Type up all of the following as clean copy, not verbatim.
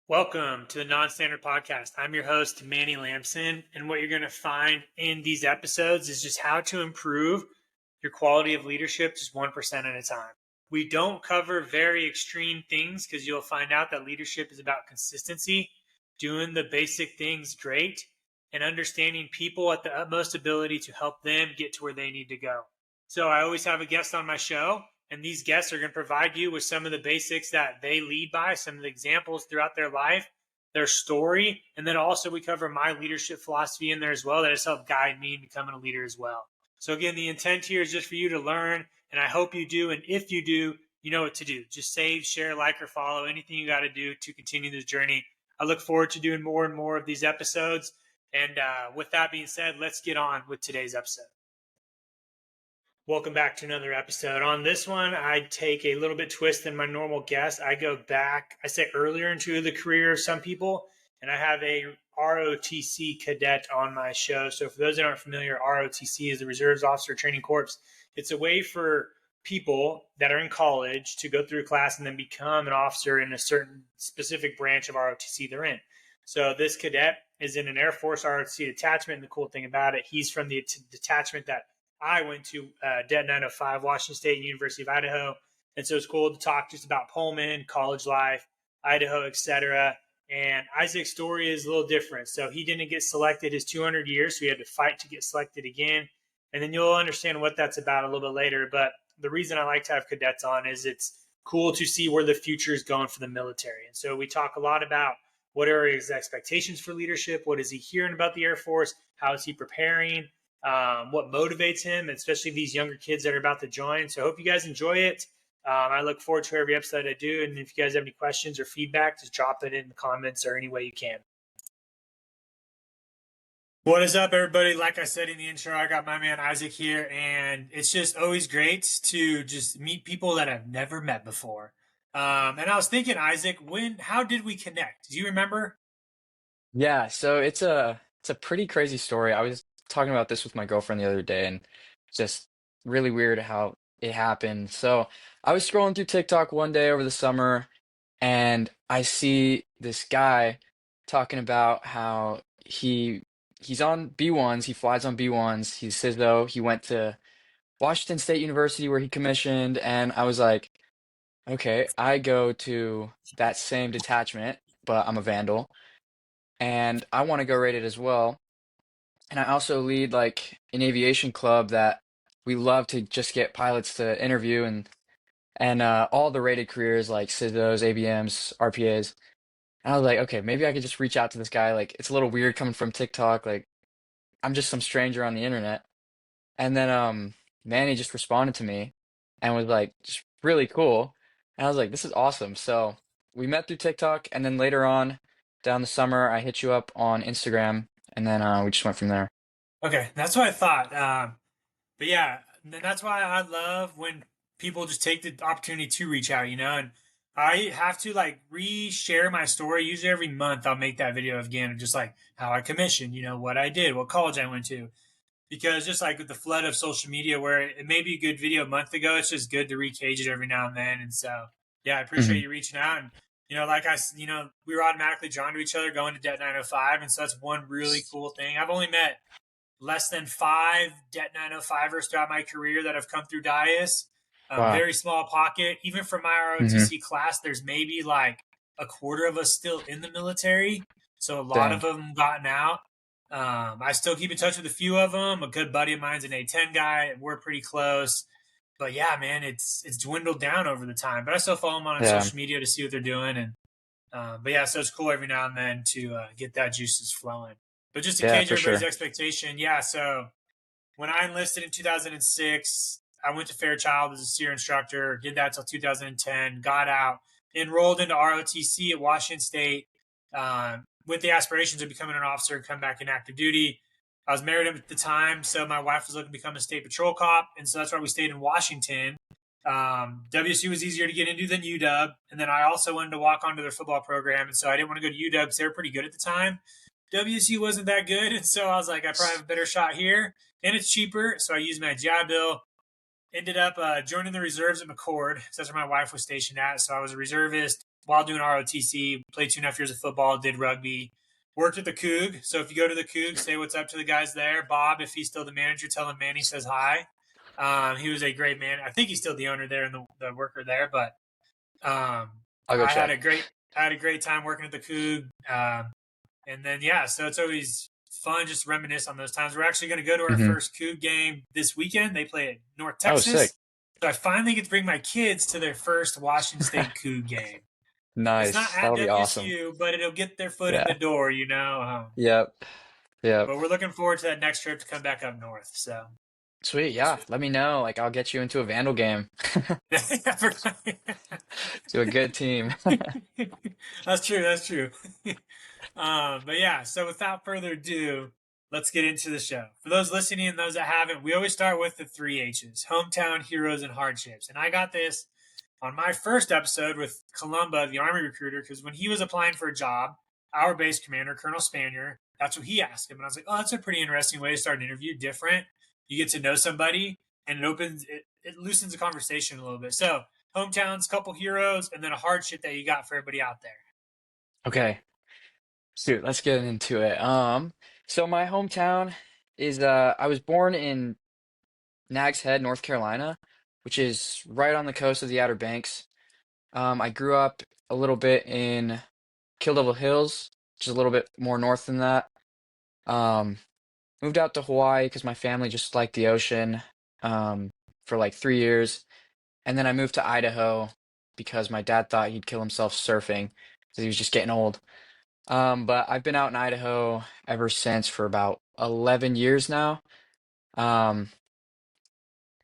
Welcome to the Non-Standard Podcast. I'm your host, Manny Lamson, and what you're going to find in these episodes is just how to improve your quality of leadership just 1% at a time. We don't cover very extreme things because you'll find out that leadership is about consistency, doing the basic things great, and understanding people at the utmost ability to help them get to where they need to go. So I always have a guest on my show, and these guests are going to provide you with some of the basics that they lead by, some of the examples throughout their life, their story, and then also we cover my leadership philosophy in there as well that has helped guide me in becoming a leader as well. So again, the intent here is just for you to learn, and I hope you do. And if you do, you know what to do. Just save, share, like, or follow, anything you got to do to continue this journey. I look forward to doing more and more of these episodes. And with that being said, let's get on with today's episode. Welcome back to another episode. On this one, I take a little bit twist than my normal guest. I go back, I say earlier into the career of some people, and I have a ROTC cadet on my show. So for those that aren't familiar, ROTC is the Reserves Officer Training Corps. It's a way for people that are in college to go through a class and then become an officer in a certain specific branch of ROTC they're in. So this cadet is in an Air Force ROTC detachment, and the cool thing about it, he's from the detachment that I went to DET 905, Washington State, University of Idaho. And so it's cool to talk just about Pullman, college life, Idaho, etc. And Isaac's story is a little different. So he didn't get selected his 200 years, so he had to fight to get selected again. And then you'll understand what that's about a little bit later. But the reason I like to have cadets on is it's cool to see where the future is going for the military. And so we talk a lot about what are his expectations for leadership, what is he hearing about the Air Force, how is he preparing, what motivates him, especially these younger kids that are about to join. So I hope you guys enjoy it. I look forward to every episode I do. And if you guys have any questions or feedback, just drop it in the comments or any way you can. What is up, everybody? Like I said in the intro, I got my man Isaac here, and it's just always great to just meet people that I've never met before. And I was thinking, Isaac, how did we connect? Do you remember? Yeah, so it's a pretty crazy story. I was talking about this with my girlfriend the other day, and it's just really weird how it happened. So I was scrolling through TikTok one day over the summer, and I see this guy talking about how he's on B1s, he flies on B1s. He says though he went to Washington State University where he commissioned, and I was like, okay, I go to that same detachment, but I'm a Vandal and I want to go rated as well. And I also lead like an aviation club that we love to just get pilots to interview and all the rated careers like CISOs, ABMs, RPAs. And I was like, okay, maybe I could just reach out to this guy. Like it's a little weird coming from TikTok. Like I'm just some stranger on the internet. And then Manny just responded to me and was like, just really cool. And I was like, this is awesome. So we met through TikTok, and then later on down the summer, I hit you up on Instagram, and then we just went from there. Okay, that's what I thought. But yeah, that's why I love when people just take the opportunity to reach out, and I have to like re-share my story. Usually every month I'll make that video again of just like how I commissioned, what I did, what college I went to. Because just like with the flood of social media where it may be a good video a month ago, it's just good to recage it every now and then. And so, yeah, I appreciate Hmm. you reaching out. And, we were automatically drawn to each other going to DET 905. And so that's one really cool thing. I've only met less than 5 DET 905ers throughout my career that have come through DIAS. Wow. Very small pocket. Even from my Hmm. ROTC class, there's maybe like a quarter of us still in the military. So a lot of Dang. them gotten out. I still keep in touch with a few of them. A good buddy of mine's an A10 guy. We're pretty close. But yeah, man, it's dwindled down over the time. But I still follow them on Yeah. social media to see what they're doing. And but yeah, so it's cool every now and then to get that juices flowing. But just to Yeah, gauge for everybody's sure. expectation, yeah. So when I enlisted in 2006, I went to Fairchild as a SEER instructor. Did that till 2010. Got out, enrolled into ROTC at Washington State with the aspirations of becoming an officer and come back in active duty. I was married at the time, so my wife was looking to become a state patrol cop, and so that's why we stayed in Washington. WSU was easier to get into than UW, and then I also wanted to walk onto their football program, and so I didn't want to go to UW because they were pretty good at the time. WSU wasn't that good, and so I was like, I probably have a better shot here, and it's cheaper, so I used my GI Bill. Ended up joining the reserves at McCord, because that's where my wife was stationed at. So I was a reservist, while doing ROTC, played 2.5 years of football, did rugby, worked at the Coug. So if you go to the Coug, say what's up to the guys there. Bob, if he's still the manager, tell him Manny says hi. He was a great man. I think he's still the owner there and the worker there, but I'll go I had check. a great time working at the Coug. And then so it's always fun just to reminisce on those times. We're actually going to go to our Hmm. first Coug game this weekend. They play at North Oh, sick. Texas. So I finally get to bring my kids to their first Washington State Coug game. It's not Nice. at That'll be awesome. WSU, but it'll get their foot in the Yeah. door, you know. Yep. Yep. But we're looking forward to that next trip to come back up north. So Sweet. Yeah. Let me know. Like, I'll get you into a Vandal game to a good team. that's true. That's true. But yeah, so without further ado, let's get into the show. For those listening and those that haven't, we always start with the three H's: hometown, heroes, and hardships. And I got this on my first episode with Columba, the Army recruiter, because when he was applying for a job, our base commander, Colonel Spanier, that's what he asked him. And I was like, oh, that's a pretty interesting way to start an interview. Different. You get to know somebody and it loosens the conversation a little bit. So hometowns, couple heroes, and then a hardship that you got for everybody out there. Okay. Shoot, let's get into it. So my hometown is I was born in Nags Head, North Carolina, which is right on the coast of the Outer Banks. I grew up a little bit in Kill Devil Hills, which is a little bit more north than that. Um, Moved out to Hawaii because my family just liked the ocean, for like 3 years. And then I moved to Idaho because my dad thought he'd kill himself surfing because he was just getting old. But I've been out in Idaho ever since for about 11 years now. Um,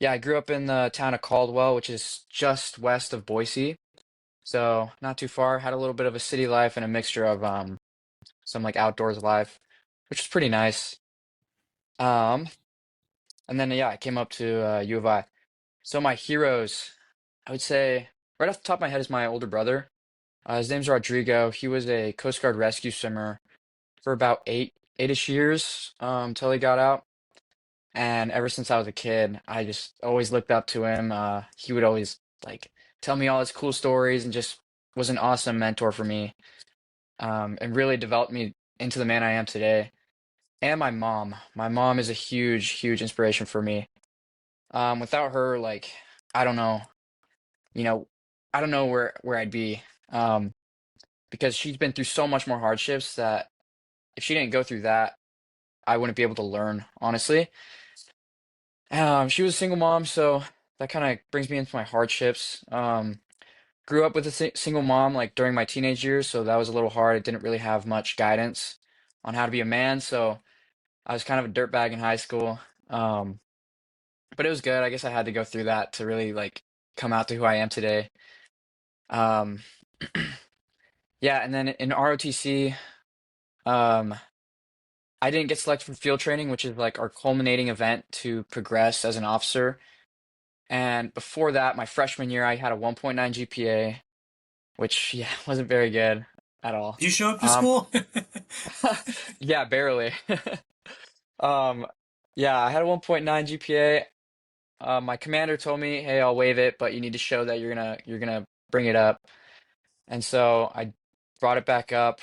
yeah, I grew up in the town of Caldwell, which is just west of Boise. So not too far. Had a little bit of a city life and a mixture of some like outdoors life, which was pretty nice. Um, and then yeah, I came up to U of I. So my heroes, I would say right off the top of my head is my older brother. His name's Rodrigo. He was a Coast Guard rescue swimmer for about 8-ish years till he got out. And ever since I was a kid, I just always looked up to him. He would always like tell me all his cool stories and just was an awesome mentor for me, and really developed me into the man I am today. And my mom. My mom is a huge, huge inspiration for me. Without her, like, I don't know, you know, I don't know where I'd be. Um, because she's been through so much more hardships that if she didn't go through that, I wouldn't be able to learn, honestly. She was a single mom, so that kind of brings me into my hardships. Grew up with a single mom like during my teenage years, so that was a little hard. I didn't really have much guidance on how to be a man, so I was kind of a dirtbag in high school. Um, but it was good. I guess I had to go through that to really like come out to who I am today. Um, yeah, and then in ROTC, um, I didn't get selected for field training, which is like our culminating event to progress as an officer. And before that, my freshman year, I had a 1.9 GPA, which yeah, wasn't very good at all. Did you show up to Um, school? yeah, barely. Um, yeah, I had a 1.9 GPA. My commander told me, "Hey, I'll waive it, but you need to show that you're gonna bring it up." And so I brought it back up,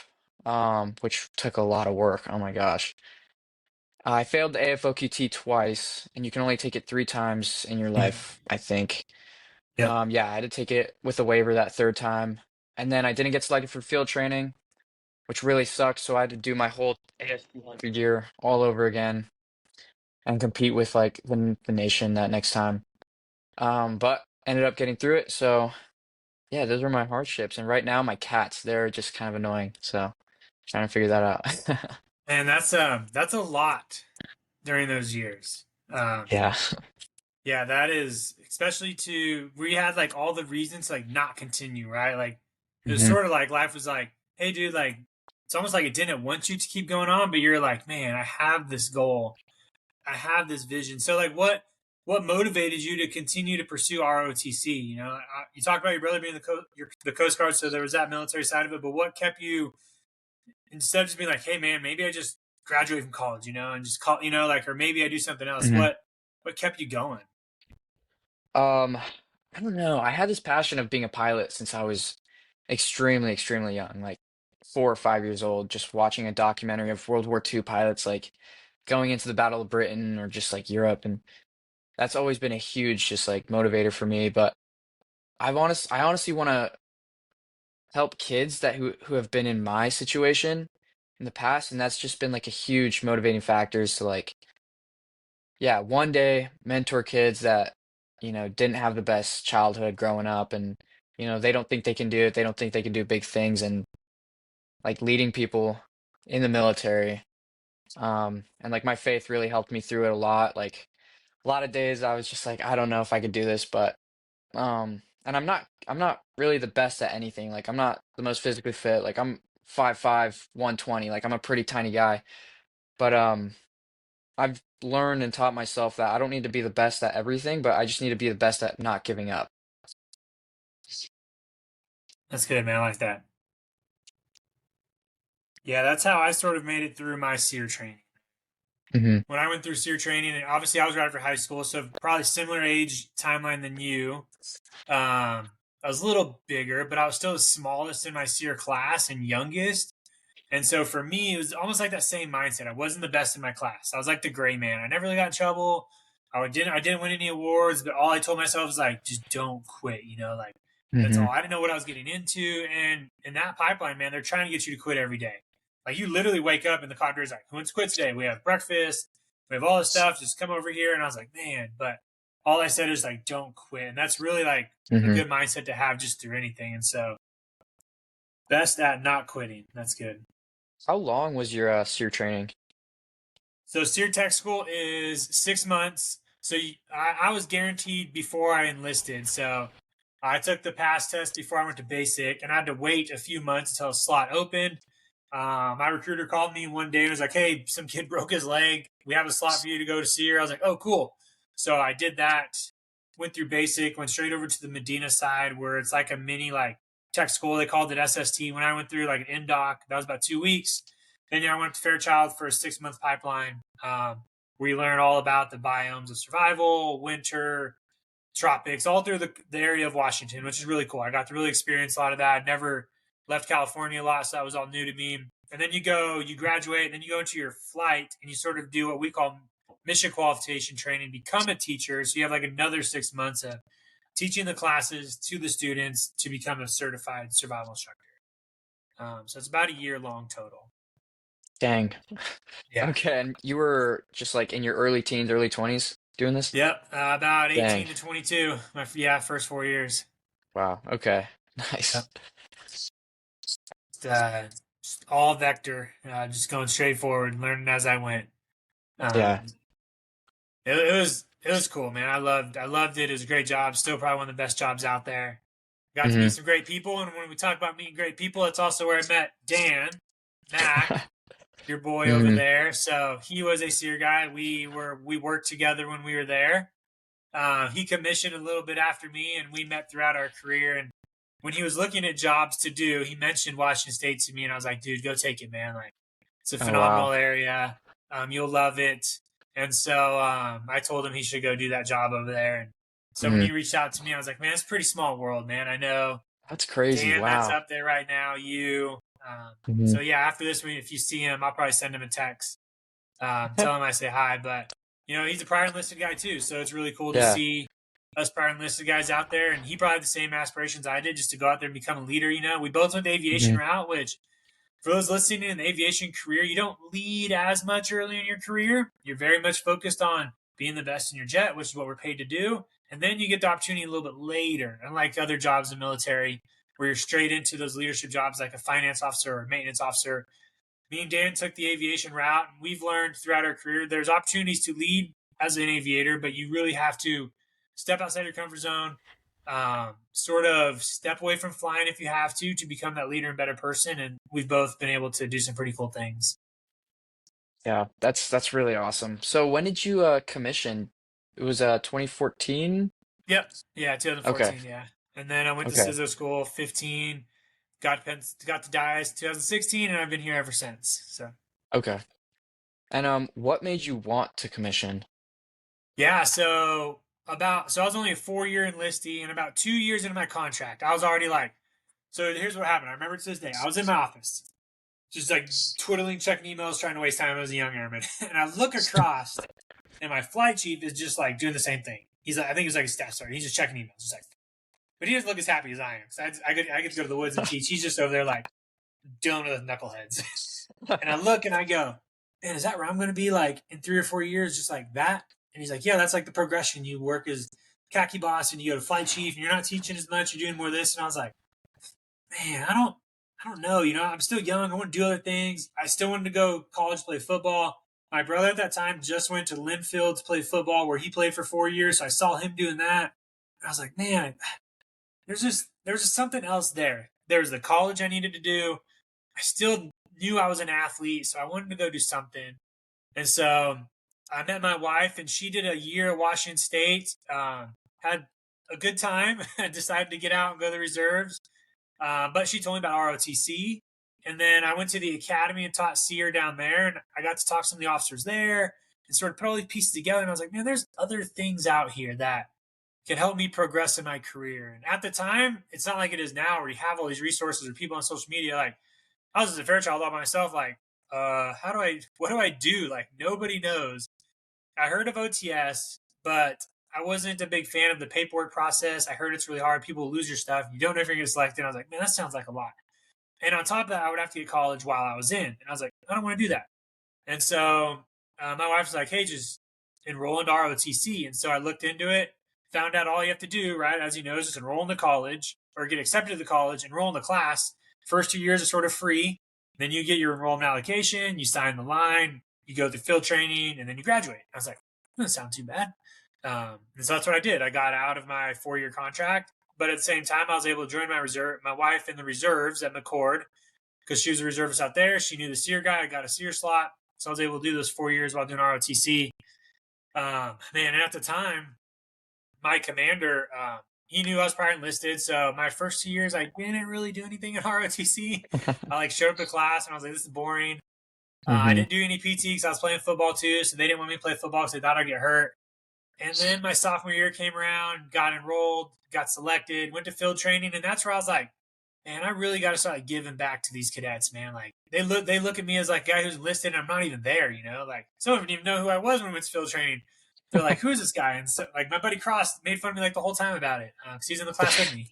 which took a lot of work. Oh my gosh. I failed the AFOQT twice, and you can only take it 3 times in your life, I think. Yep. Yeah, I had to take it with a waiver that third time. And then I didn't get selected for field training, which really sucked. So I had to do my whole ASP 100 year all over again and compete with like the nation that next time. But ended up getting through it. So yeah, those were my hardships. And right now, my cats, they're just kind of annoying. So trying to figure that out. And that's a lot during those years. Um, Yeah. yeah, that is especially to we had like all the reasons to like not continue, right? Like it was Hmm. sort of like life was like, hey dude, like it's almost like it didn't want you to keep going on, but you're like, man, I have this goal. I have this vision. So like what motivated you to continue to pursue ROTC? You know, you talked about your brother being the Coast Guard, so there was that military side of it. But what kept you instead of just being like, hey man, maybe I just graduate from college, you know, and just call, you know, like, or maybe I do something else. Hmm. What kept you going? Um, I don't know. I had this passion of being a pilot since I was extremely, extremely young, like 4 or 5 years old, just watching a documentary of World War II pilots like going into the Battle of Britain or just like Europe, and that's always been a huge just like motivator for me. But I honestly want to help kids that who have been in my situation in the past, and that's just been like a huge motivating factor is to like, yeah, one day mentor kids that, didn't have the best childhood growing up and, they don't think they can do it. They don't think they can do big things and like leading people in the military. And like my faith really helped me through it a lot. Like a lot of days I was just like, I don't know if I could do this, but and I'm not really the best at anything. Like I'm not the most physically fit. Like I'm 5'5", 120. Like I'm a pretty tiny guy. But I've learned and taught myself that I don't need to be the best at everything, but I just need to be the best at not giving up. That's good, man. I like that. Yeah, that's how I sort of made it through my SEER training. Hmm. When I went through SEER training, and obviously I was right for high school, so probably similar age timeline than you. I was a little bigger, but I was still the smallest in my SEER class and youngest. And so for me, it was almost like that same mindset. I wasn't the best in my class. I was like the gray man. I never really got in trouble. I didn't win any awards, but all I told myself was like, just don't quit. Like that's all. Hmm. I didn't know what I was getting into. And in that pipeline, man, they're trying to get you to quit every day. Like you literally wake up and the clock is like, who wants to quit today? We have breakfast. We have all this stuff. Just come over here. And I was like, man, but all I said is like, don't quit. And that's really like a Hmm. good mindset to have just through anything. And so best at not quitting. That's good. How long was your SEER training? So SEER Tech School is 6 months. So I was guaranteed before I enlisted. So I took the pass test before I went to basic, and I had to wait a few months until a slot opened. My recruiter called me one day and was like, "Hey, some kid broke his leg. We have a slot for you to go to SEER." I was like, "Oh, cool." So I did that. Went through basic. Went straight over to the Medina side, where it's like a mini like tech school. They called it SST. When I went through like an NDoc, that was about 2 weeks. Then I went to Fairchild for a 6 month pipeline, where you learn all about the biomes of survival, winter, tropics, all through the area of Washington, which is really cool. I got to really experience a lot of that. I'd never left California a lot, so that was all new to me. And then you graduate, then you go into your flight, and you sort of do what we call mission qualification training, become a teacher. So you have like another 6 months of teaching the classes to the students to become a certified survival instructor. So it's about a year long total. Dang. Yeah. Okay, and you were just like in your early teens, early 20s doing this? Yep. About Dang. 18 to 22. Yeah, first 4 years. Wow. Okay. Yep. Nice. Just all vector, just going straight forward, learning as I went. Yeah. Um, it was cool, man. I loved it. It was a great job. Still probably one of the best jobs out there. Got to meet Hmm. some great people, and when we talk about meeting great people, it's also where I met Dan Mac, your boy over Hmm. there. So he was a SEER guy. We worked together when we were there. He commissioned a little bit after me, and we met throughout our career. And when he was looking at jobs to do, he mentioned Washington State to me, and I was like, "Dude, go take it, man! Like, it's a Oh wow. phenomenal area. You'll love it." And so I told him he should go do that job over there. And so when Hmm. he reached out to me, I was like, "Man, it's a pretty small world, man. I know That's crazy. Dan that's Wow. up there right now. You." Hmm. So yeah, after this week, if you see him, I'll probably send him a text, tell him I say hi. But he's a prior enlisted guy too, so it's really cool to Yeah. see us prior enlisted guys out there. And he probably had the same aspirations I did, just to go out there and become a leader. We both went the aviation Hmm. route, which for those listening in the aviation career, you don't lead as much early in your career. You're very much focused on being the best in your jet, which is what we're paid to do. And then you get the opportunity a little bit later, unlike other jobs in the military, where you're straight into those leadership jobs like a finance officer or a maintenance officer. Me and Dan took the aviation route, and we've learned throughout our career there's opportunities to lead as an aviator, but you really have to step outside your comfort zone, sort of step away from flying if you have to become that leader and better person. And we've both been able to do some pretty cool things. Yeah. That's really awesome. So when did you commission? It was 2014? Yep. Yeah, Okay. 2014. Yeah. And then I went to Okay. CISO school 15, got to DICE 2016, and I've been here ever since. So Okay. And what made you want to commission? yeah, so I was only a 4 year enlistee, and about 2 years into my contract, I was already like, So here's what happened. I remember to this day. I was in my office, just like twiddling, checking emails, trying to waste time as a young airman. And I look across, and my flight chief is just like doing the same thing. He's like, I think he's like a staff sergeant. He's just checking emails, just like. But he doesn't look as happy as I am. Because I get to go to the woods and teach. He's just over there like dealing with knuckleheads. And I look and I go, man, is that where I'm going to be like in 3 or 4 years, just like that? And he's like, yeah, that's like the progression. You work as khaki boss and you go to flight chief and you're not teaching as much. You're doing more of this. And I was like, man, I don't know. You know, I'm still young. I want to do other things. I still wanted to go to college, play football. My brother at that time just went to Linfield to play football where he played for 4 years. So I saw him doing that. And I was like, man, there's just something else there. There was the college I needed to do. I still knew I was an athlete, so I wanted to go do something. And so I met my wife, and she did a year at Washington State. Had a good time. I decided to get out and go to the reserves, but she told me about ROTC. And then I went to the academy and taught SEER down there, and I got to talk to some of the officers there and sort of put all these pieces together. And I was like, man, there's other things out here that can help me progress in my career. And at the time, it's not like it is now where you have all these resources or people on social media. Like I was as a Fairchild all by myself, like, what do I do? Like nobody knows. I heard of OTS, but I wasn't a big fan of the paperwork process. I heard it's really hard. People lose your stuff. You don't know if you're going to get selected. I was like, man, that sounds like a lot. And on top of that, I would have to get college while I was in. And I was like, I don't want to do that. And so my wife was like, hey, just enroll into ROTC. And so I looked into it, found out all you have to do, right, as you know, is just enroll into college or get accepted to the college, enroll in the class. First 2 years are sort of free. Then you get your enrollment allocation, you sign the line, you go through field training, and then you graduate. I was like, that doesn't sound too bad. And so that's what I did. I got out of my 4-year contract, but at the same time, I was able to join my wife in the reserves at McCord because she was a reservist out there. She knew the SEER guy. I got a SEER slot. So I was able to do those 4 years while doing ROTC. Man, and at the time, my commander, he knew I was probably enlisted. So my first 2 years, I didn't really do anything at ROTC. I like showed up to class and I was like, this is boring. I Mm-hmm. didn't do any PT because I was playing football too. So they didn't want me to play football because they thought I'd get hurt. And then my sophomore year came around, got enrolled, got selected, went to field training. And that's where I was like, man, I really got to start giving back to these cadets, man. Like they look at me as like a guy who's enlisted and I'm not even there, you know, like some of them didn't even know who I was when we went to field training. They're like, who's this guy? And so like my buddy Cross made fun of me like the whole time about it because he's in the class with me.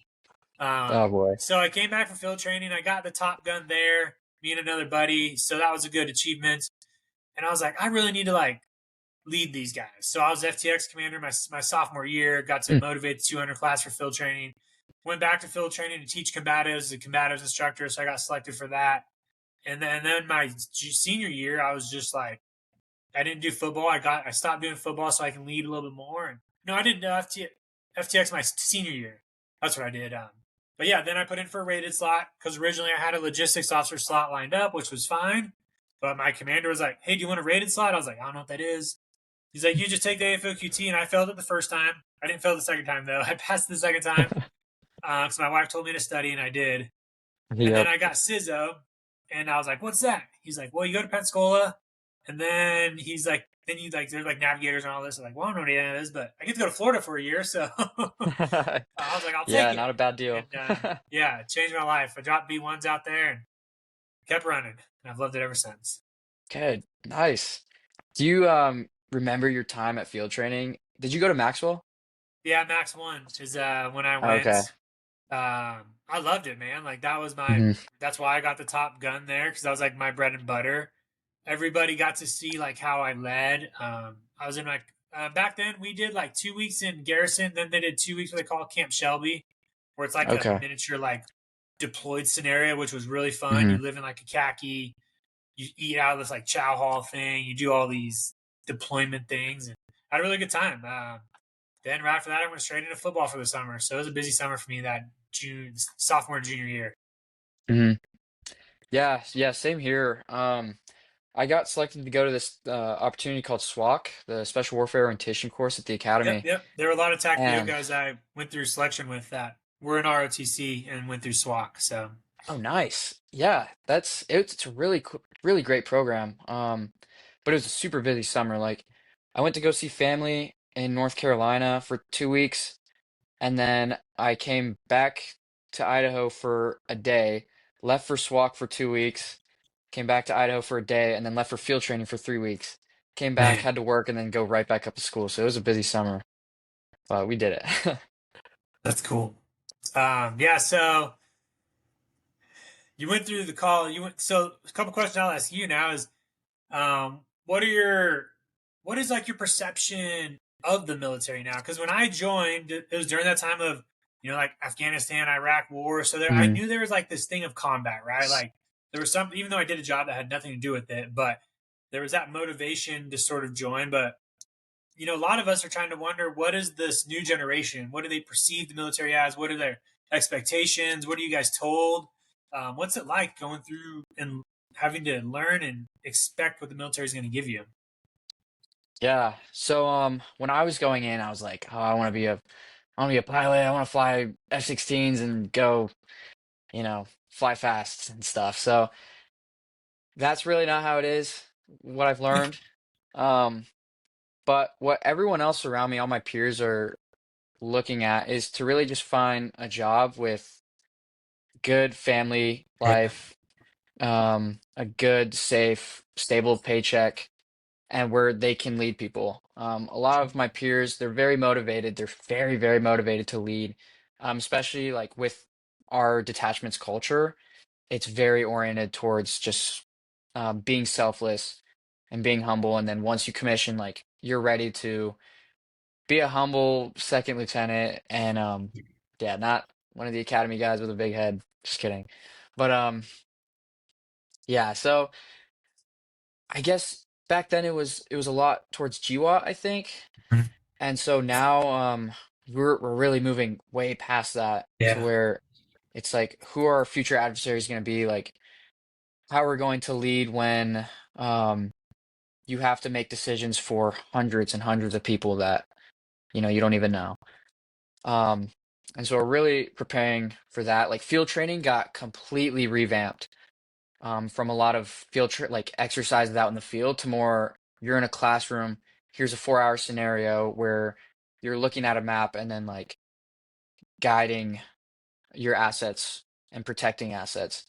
Oh boy. So I came back from field training. I got the top gun there, me and another buddy. So that was a good achievement. And I was like, I really need to like lead these guys. So I was FTX commander my sophomore year, got to Mm. motivate the 200 class for field training, went back to field training to teach combatives as a combatives instructor. So I got selected for that. And then my senior year, I was just like, I didn't do football. I stopped doing football so I can lead a little bit more. And no, I did FTX my senior year. That's what I did. But yeah, then I put in for a rated slot because originally I had a logistics officer slot lined up, which was fine. But my commander was like, hey, do you want a rated slot? I was like, I don't know what that is. He's like, you just take the AFOQT. And I failed it the first time. I didn't fail the second time, though. I passed the second time because my wife told me to study, and I did. And then Yep. I got CISO, and I was like, what's that? He's like, well, you go to Pensacola, and then he's like, then you like, there's like navigators and all this. I'm like, well, I don't know what any of that is, but I get to go to Florida for a year. So I was like, I'll take Yeah, it. not a bad deal. And yeah, it changed my life. I dropped B1s out there and kept running. And I've loved it ever since. Okay, nice. Do you remember your time at field training? Did you go to Maxwell? Yeah, Max 1 is when I went. Okay. I loved it, man. Like Hmm. that's why I got the top gun there because that was like my bread and butter. Everybody got to see like how I led. I was in like back then we did like 2 weeks in Garrison, then they did 2 weeks what they call Camp Shelby, where it's like a Okay. miniature like deployed scenario, which was really fun. Hmm. You live in like a khaki, you eat out of this like chow hall thing, you do all these deployment things, and I had a really good time. Then right after that, I went straight into football for the summer. So it was a busy summer for me that sophomore, junior year. Hmm. Yeah, yeah, same here. I got selected to go to this opportunity called SWAC, the Special Warfare Orientation course at the Yep, Academy. yep. There were a lot of TACPO And guys I went through selection with that were in ROTC and went through SWAC. So oh, nice. Yeah, it's a really great program. But it was a super busy summer. Like I went to go see family in North Carolina for 2 weeks, and then I came back to Idaho for a day, left for SWAC for 2 weeks, came back to Idaho for a day, and then left for field training for 3 weeks. Came back, Man, had to work, and then go right back up to school. So it was a busy summer, but we did it. that's cool. Yeah, so you went through the call. So a couple questions I'll ask you now is, what are what is like your perception of the military now? Because when I joined, it was during that time of, like Afghanistan, Iraq war. So I Mm. knew there was like this thing of combat, right? Like there was some, even though I did a job that had nothing to do with it, but there was that motivation to sort of join. But a lot of us are trying to wonder, what is this new generation? What do they perceive the military as? What are their expectations? What are you guys told? What's it like going through and having to learn and expect what the military is going to give you? Yeah. So when I was going in, I was like, oh, I want to be a pilot. I want to fly F-16s and go, fly fast and stuff. So that's really not how it is, what I've learned. Um, but what everyone else around me, all my peers are looking at is to really just find a job with good family Yeah. life, a good, safe, stable paycheck, and where they can lead people. A lot of my peers, they're very motivated. They're very, very motivated to lead, especially like with our detachment's culture. It's very oriented towards just being selfless and being humble. And then once you commission, like you're ready to be a humble second lieutenant and yeah, not one of the academy guys with a big head. Just kidding. But yeah, so I guess back then it was a lot towards GWAT, I think. Mhm. And so now we're really moving way past that to Yeah. where it's like who are our future adversaries going to be, like how we're going to lead when um you have to make decisions for hundreds and hundreds of people that you don't even know. Um, and so we're really preparing for that. Like field training got completely revamped from a lot of like exercises out in the field to more you're in a classroom. Here's a 4 hour scenario where you're looking at a map and then like guiding your assets and protecting assets.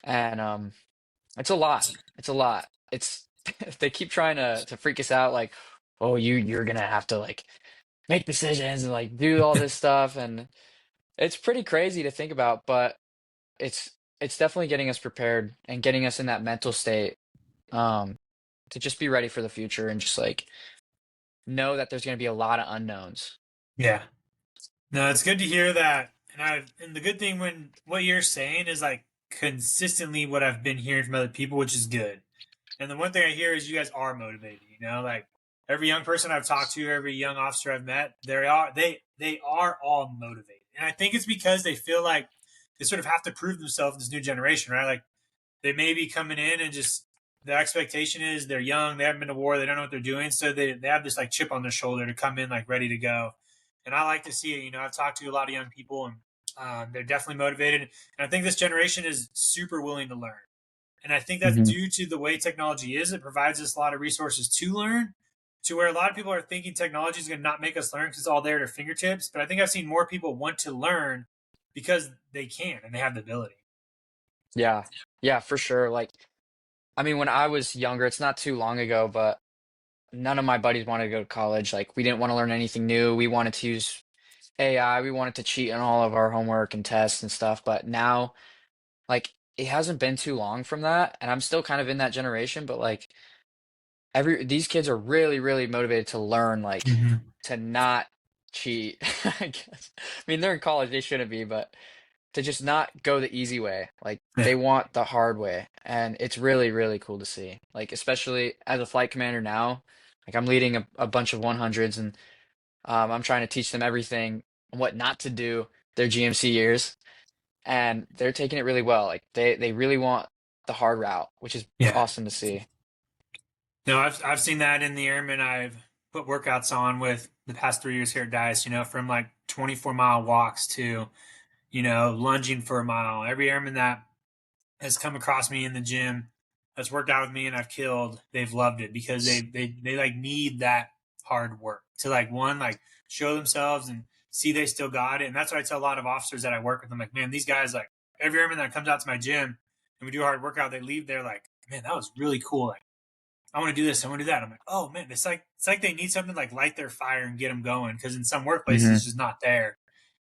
And it's a lot. It's a lot. It's they keep trying to freak us out like, oh, you're gonna have to like make decisions and like do all this stuff and it's pretty crazy to think about, but it's it's definitely getting us prepared and getting us in that mental state um to just be ready for the future and just like know that there's going to be a lot of unknowns. Yeah. No, it's good to hear that. And the good thing when what you're saying is like consistently what I've been hearing from other people, which is good. And the one thing I hear is you guys are motivated. Like every young person I've talked to, every young officer I've met, they are all motivated. And I think it's because they feel like they sort of have to prove themselves in this new generation, right? Like they may be coming in and just the expectation is they're young, they haven't been to war, they don't know what they're doing, so they have this like chip on their shoulder to come in like ready to go. And I like to see it. I've talked to a lot of young people, and they're definitely motivated. And I think this generation is super willing to learn. And I think that's Hmm. due to the way technology is. It provides us a lot of resources to learn, to where a lot of people are thinking technology is going to not make us learn because it's all there at our fingertips. But I think I've seen more people want to learn because they can and they have the ability. Yeah. Yeah, for sure. Like I mean when I was younger, it's not too long ago, but none of my buddies wanted to go to college. Like we didn't want to learn anything new. We wanted to use AI. We wanted to cheat on all of our homework and tests and stuff. But now, like, it hasn't been too long from that, and I'm still kind of in that generation. But like, these kids are really, really motivated to learn, like, Hmm. to not cheat. I guess. I mean, they're in college; they shouldn't be, but to just not go the easy way. Like, Yeah. they want the hard way, and it's really, really cool to see. Like, especially as a flight commander now. Like, I'm leading a bunch of 100s, and I'm trying to teach them everything on what not to do their GMC years, and they're taking it really well. Like they really want the hard route, which is Yeah. awesome to see. No, I've seen that in the airmen I've put workouts on with the past 3 years here at Dice. From like 24-mile walks to lunging for a mile. Every airman that has come across me in the gym that's worked out with me and I've killed, they've loved it because they like need that hard work to like one like show themselves and see they still got it. And that's why I tell a lot of officers that I work with. I'm like, man, these guys, like every airman that comes out to my gym and we do a hard workout, they leave there like, man, that was really cool. Like, I want to do this. I want to do that. I'm like, oh man, it's like they need something to like light their fire and get them going because in some workplaces Hmm. it's just not there.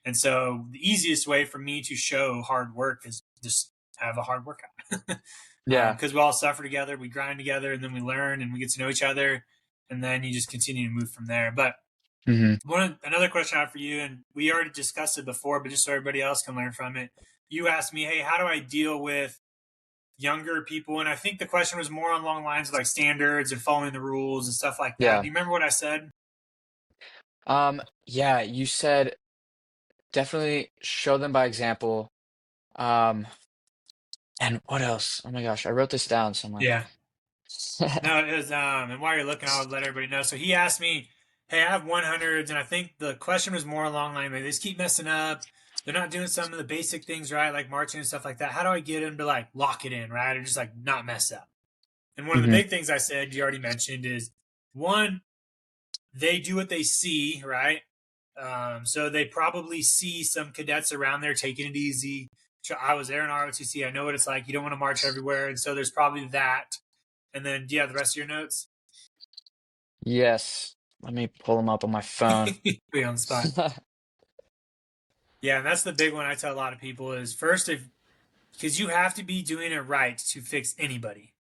And so the easiest way for me to show hard work is just have a hard workout. Yeah. Because we all suffer together, we grind together, and then we learn and we get to know each other, and then you just continue to move from there. But Hmm. another question I have for you, and we already discussed it before, but just so everybody else can learn from it. You asked me, hey, how do I deal with younger people? And I think the question was more along the lines of like standards and following the rules and stuff like that. Yeah. Do you remember what I said? Yeah, you said definitely show them by example. Um, and what else? Oh my gosh, I wrote this down, so I'm like, Yeah. No, it was and while you're looking, I'll let everybody know. So he asked me, hey, I have 100s, and I think the question was more along the line, like, they just keep messing up. They're not doing some of the basic things right, like marching and stuff like that. How do I get them to like lock it in, right? Or just like not mess up? And one of the hmm big things I said, you already mentioned, is one, they do what they see, right? So they probably see some cadets around there taking it easy. I was there in ROTC. I know what it's like. You don't want to march everywhere. And so there's probably that. And then, do you have the rest of your notes? Yes. Let me pull them up on my phone. Put you on the spot. Yeah, and that's the big one I tell a lot of people is first, if because you have to be doing it right to fix anybody.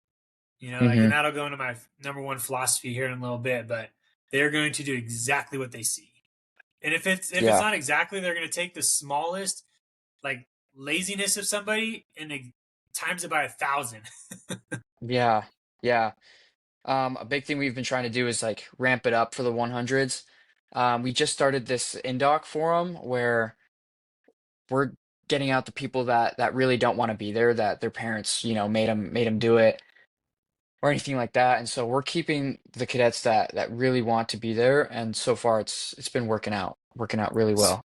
Like, and Hmm. that'll go into my number one philosophy here in a little bit, but they're going to do exactly what they see. And if it's Yeah. not exactly, they're going to take the smallest like laziness of somebody and times it by 1,000. Yeah. Yeah. A big thing we've been trying to do is like ramp it up for the 100s. We just started this indoc forum where we're getting out the people that really don't want to be there, that their parents, made them do it or anything like that. And so we're keeping the cadets that really want to be there. And so far it's been working out really well.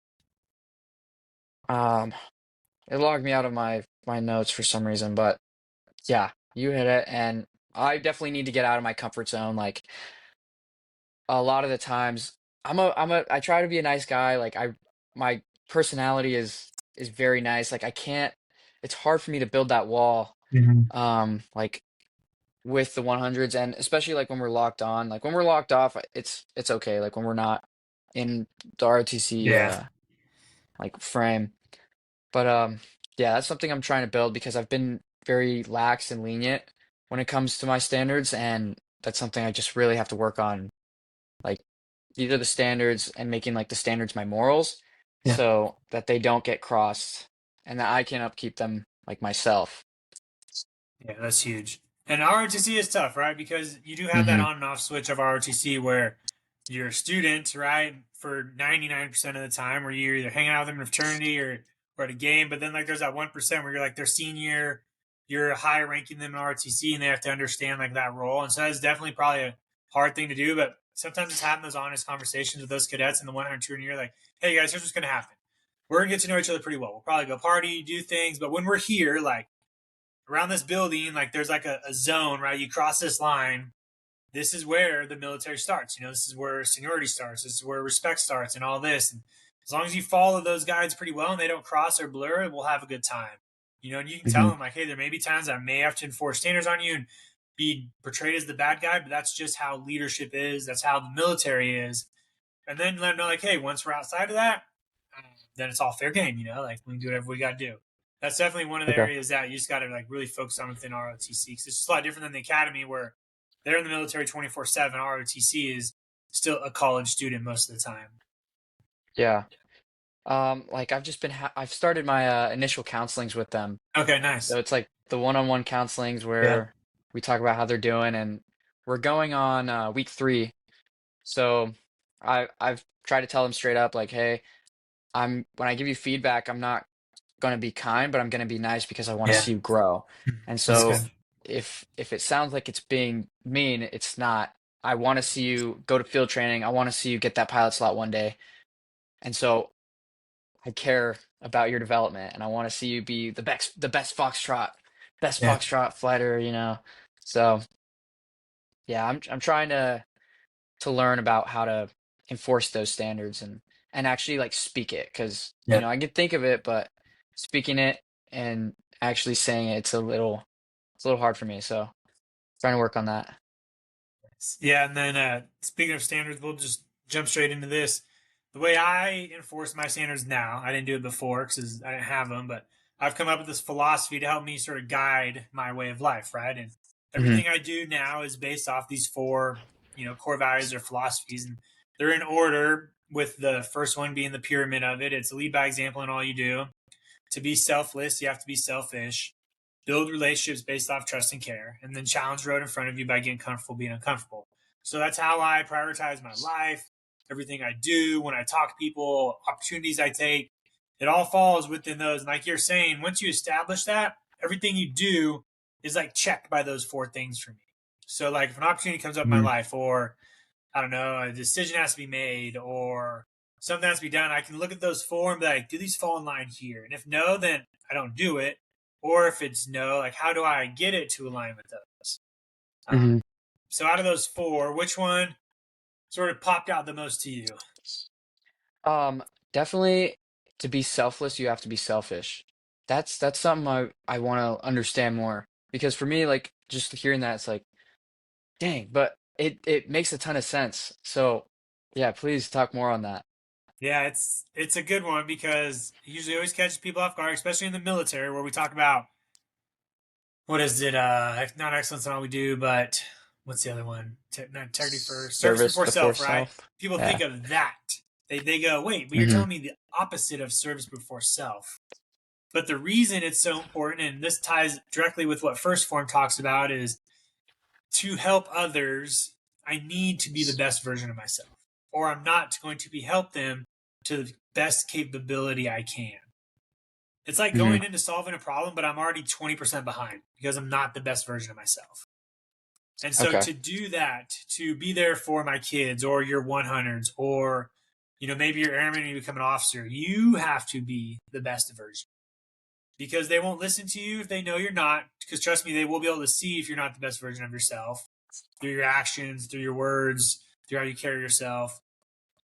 Um, it logged me out of my notes for some reason, but yeah, you hit it. And I definitely need to get out of my comfort zone. Like a lot of the times I try to be a nice guy. Like my personality is very nice. Like I can't, it's hard for me to build that wall. Mhm. Like with the 100s, and especially like when we're locked on, like when we're locked off, it's okay. Like when we're not in the ROTC Yeah. like frame. But yeah, that's something I'm trying to build because I've been very lax and lenient when it comes to my standards, and that's something I just really have to work on. Like these are the standards, and making like the standards my morals Yeah. so that they don't get crossed and that I can upkeep them like myself. Yeah, that's huge. And ROTC is tough, right? Because you do have that Hmm. on and off switch of ROTC where you're a student, right? For 99% of the time, where you're either hanging out with them in a fraternity or at a game. But then, like, there's that 1% where you're like their senior, you're higher ranking them in ROTC, and they have to understand like that role. And so that's definitely probably a hard thing to do. But sometimes it's having those honest conversations with those cadets in the 102, and you're like, hey guys, here's what's going to happen. We're going to get to know each other pretty well. We'll probably go party, do things. But when we're here, like, around this building, like there's like a zone, right? You cross this line. This is where the military starts. This is where seniority starts. This is where respect starts and all this. And as long as you follow those guides pretty well and they don't cross or blur, we'll have a good time. And you can tell Hmm. them like, hey, there may be times I may have to enforce standards on you and be portrayed as the bad guy, but that's just how leadership is. That's how the military is. And then let them know like, hey, once we're outside of that, then it's all fair game. Like we can do whatever we got to do. That's definitely one of the Okay. areas that you just got to like really focus on within ROTC because it's just a lot different than the academy where they're in the military 24/7. ROTC is still a college student most of the time. Yeah. Like I've started my initial counselings with them. Okay, So nice. it's like the one-on-one counselings Yeah, where we talk about how they're doing, and we're going on week 3. So I've tried to tell them straight up, like, hey, when I give you feedback, I'm not gonna be kind, but I'm gonna be nice because I want to yeah, see you grow. And that's so good. if it sounds like it's being mean, it's not. I want to see you go to field training. I want to see you get that pilot slot one day. And so I care about your development, and I want to see you be best Yeah, foxtrot fighter. So yeah, I'm trying to learn about how to enforce those standards, and and actually like speak it because Yeah. I can think of it, but speaking it and actually saying it, it's a little hard for me. So trying to work on that. Yeah, and then speaking of standards, we'll just jump straight into this. The way I enforce my standards now, I didn't do it before because I didn't have them, but I've come up with this philosophy to help me sort of guide my way of life, right? And Hmm. everything I do now is based off these four, core values or philosophies, and they're in order. With the first one being the pyramid of it, it's lead by example in all you do. To be selfless, you have to be selfish. Build relationships based off trust and care, and then challenge the road in front of you by getting comfortable being uncomfortable. So that's how I prioritize my life, everything I do, when I talk to people, opportunities I take. It all falls within those. And like you're saying, once you establish that, everything you do is like checked by those four things for me. So like if an opportunity comes up in my Hmm. life, or I don't know, a decision has to be made, or something has to be done, I can look at those four and be like, do these fall in line here? And if no, then I don't do it. Or if it's no, like how do I get it to align with those? Um, Hmm. so out of those four, which one sort of popped out the most to you? Um, Definitely to be selfless, you have to be selfish. That's something I want to understand more because for me, like just hearing that, it's like, dang, but it makes a ton of sense. So yeah, please talk more on that. Yeah, it's a good one because it usually always catches people off guard, especially in the military where we talk about what is it? Not excellence in all we do, but what's the other one? Not integrity first, service Service before before self, right? self. People think Yeah. of that. They go, wait, but you're Hmm. telling me the opposite of service before self. But the reason it's so important, and this ties directly with what First Form talks about, is to help others. I need to be the best version of myself, or I'm not going to be help them to the best capability I can. It's like Hmm. going into solving a problem, but I'm already 20% behind because I'm not the best version of myself. And so Okay. to do that, to be there for my kids or your 100s, or maybe you're airman and you become an officer, you have to be the best version because they won't listen to you if they know you're not. Because trust me, they will be able to see if you're not the best version of yourself through your actions, through your words, through how you carry yourself.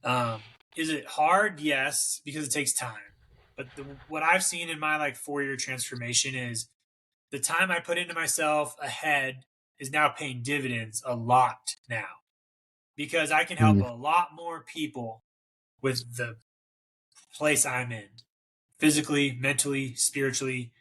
Um, is it hard? Yes, because it takes time. But what I've seen in my like 4-year transformation is the time I put into myself ahead is now paying dividends a lot now because I can help Hmm. a lot more people with the place I'm in, physically, mentally, spiritually,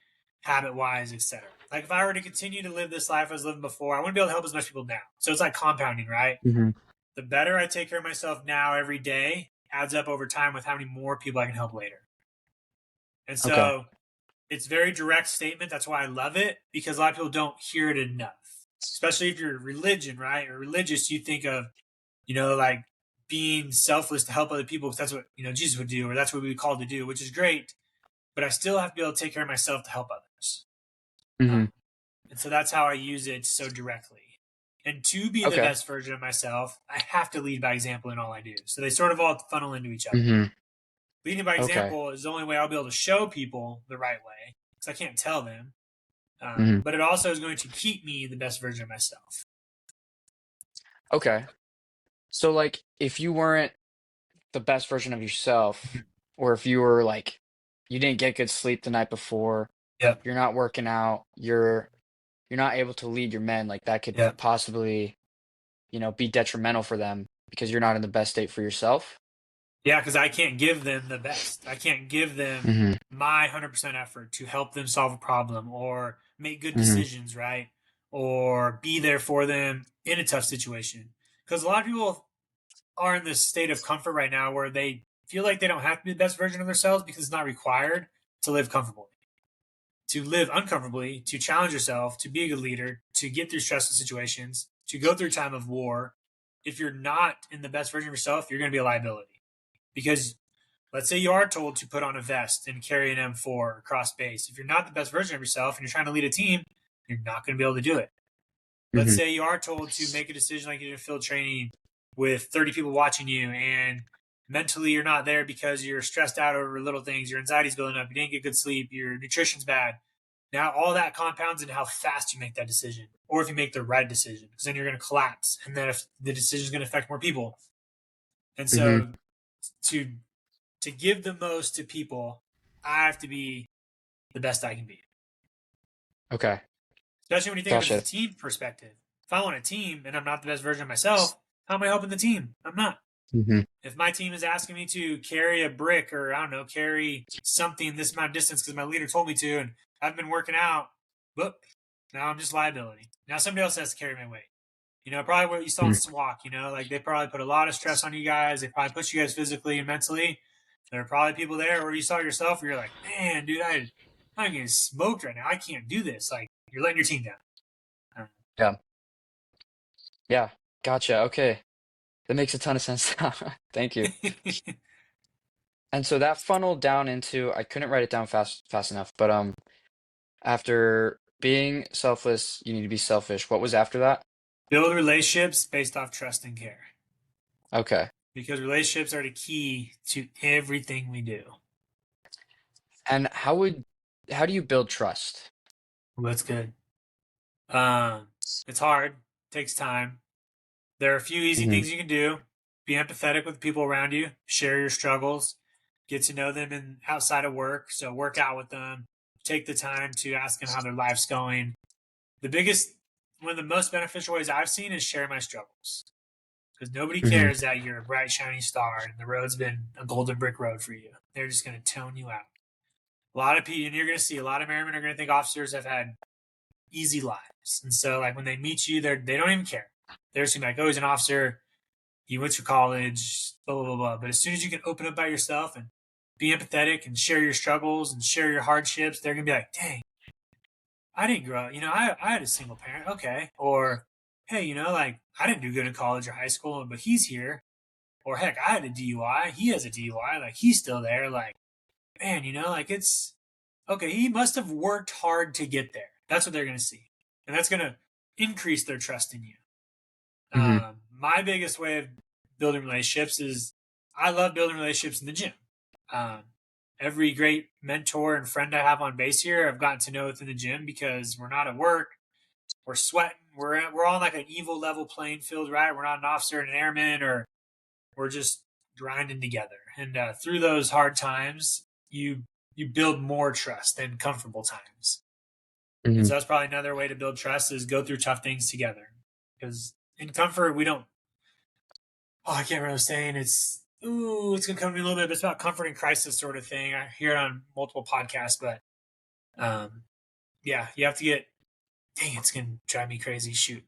habit wise, etc. Like if I were to continue to live this life I was living before, I want to be able to help as much people now. So it's like compounding, right? Hmm. The better I take care of myself now every day adds up over time with how many more people I can help later. And Okay. so it's very direct statement. That's why I love it because a lot of people don't hear it enough. Especially if you're religion, right? Or religious, you think of, like being selfless to help other people because that's what, Jesus would do, or that's what we would call to do, which is great. But I still have to be able to take care of myself to help others. Hmm. Um, and so that's how I use it so directly. And to be the Okay. best version of myself, I have to lead by example in all I do. So they sort of all funnel into each other. Hmm. Leading by Okay. example is the only way I'll be able to show people the right way because I can't tell them. Hmm. But it also is going to keep me the best version of myself. Okay. So like if you weren't the best version of yourself, or if you were like you didn't get good sleep the night before, Yep. you're not working out, you're not able to lead your men, like that could Yep. possibly, be detrimental for them because you're not in the best state for yourself. Yeah, because I can't give them the best. I can't give them Hmm. my 100% effort to help them solve a problem or make good Hmm. decisions, right? Or be there for them in a tough situation. Because a lot of people are in this state of comfort right now where they feel like they don't have to be the best version of themselves because it's not required to live comfortably. To live uncomfortably, to challenge yourself, to be a good leader, to get through stressful situations, to go through time of war. If you're not in the best version of yourself, you're going to be a liability. Because let's say you are told to put on a vest and carry an M4 across base. If you're not the best version of yourself and you're trying to lead a team, you're not going to be able to do it. Let's Hmm. say you are told to make a decision like you did in field training with 30 people watching you, and mentally you're not there because you're stressed out over little things, your anxiety's building up, you didn't get good sleep, your nutrition's bad. Now all that compounds into how fast you make that decision, or if you make the right decision, because then you're going to collapse, and then if the decision is going to affect more people. And Hmm. so to to give the most to people, I have to be the best I can be. Okay. Especially when you think of it as Gotcha. a team perspective. If I'm on a team and I'm not the best version of myself, how am I helping the team? I'm not. Mm-hmm. If my team is asking me to carry a brick or I don't know, carry something this amount of distance because my leader told me to, and I've been working out, but now I'm just liability. Now somebody else has to carry my weight. Probably what you saw in SWAC, like they probably put a lot of stress on you guys. They probably push you guys physically and mentally. There are probably people there where you saw yourself where you're like, man, dude, I'm getting smoked right now. I can't do this. Like, you're letting your team down. Yeah. Yeah. Gotcha. Okay. That makes a ton of sense now. Thank you. And so that funneled down into, I couldn't write it down fast enough, but after being selfless, you need to be selfish. What was after that? Build relationships based off trust and care. Okay. Because relationships are the key to everything we do. And how do you build trust? Well, that's good. It's hard. It takes time. There are a few easy Hmm. things you can do. Be empathetic with the people around you. Share your struggles. Get to know them outside of work. So work out with them. Take the time to ask them how their life's going. One of the most beneficial ways I've seen is share my struggles. Because nobody Hmm. cares that you're a bright, shiny star and the road's been a golden brick road for you. They're just going to tone you out. A lot of people, and you're going to see a lot of airmen are going to think officers have had easy lives. And so, like, when they meet you, they don't even care. They're just like, oh, he's an officer. He went to college, blah, blah, blah, blah. But as soon as you can open up by yourself and be empathetic and share your struggles and share your hardships, they're going to be like, dang, I didn't grow up. I had a single parent. Okay. Or, hey, like, I didn't do good in college or high school, but he's here. Or, heck, I had a DUI. He has a DUI. Like, he's still there. Like, man, like, it's okay. He must have worked hard to get there. That's what they're going to see. And that's going to increase their trust in you. Hmm. My biggest way of building relationships is I love building relationships in the gym. Um, every great mentor and friend I have on base here, I've gotten to know within the gym because we're not at work. We're sweating. We're on like an evil level playing field, right? We're not an officer and an airman, or we're just grinding together. And through those hard times, you build more trust than comfortable times. And Hmm. so that's probably another way to build trust is go through tough things together. Because in comfort, we don't. Oh, I can't remember saying it's. Ooh, it's gonna come to me a little bit. But it's about comfort and crisis sort of thing. I hear it on multiple podcasts, but yeah, you have to get. Dang, it's gonna drive me crazy. Shoot,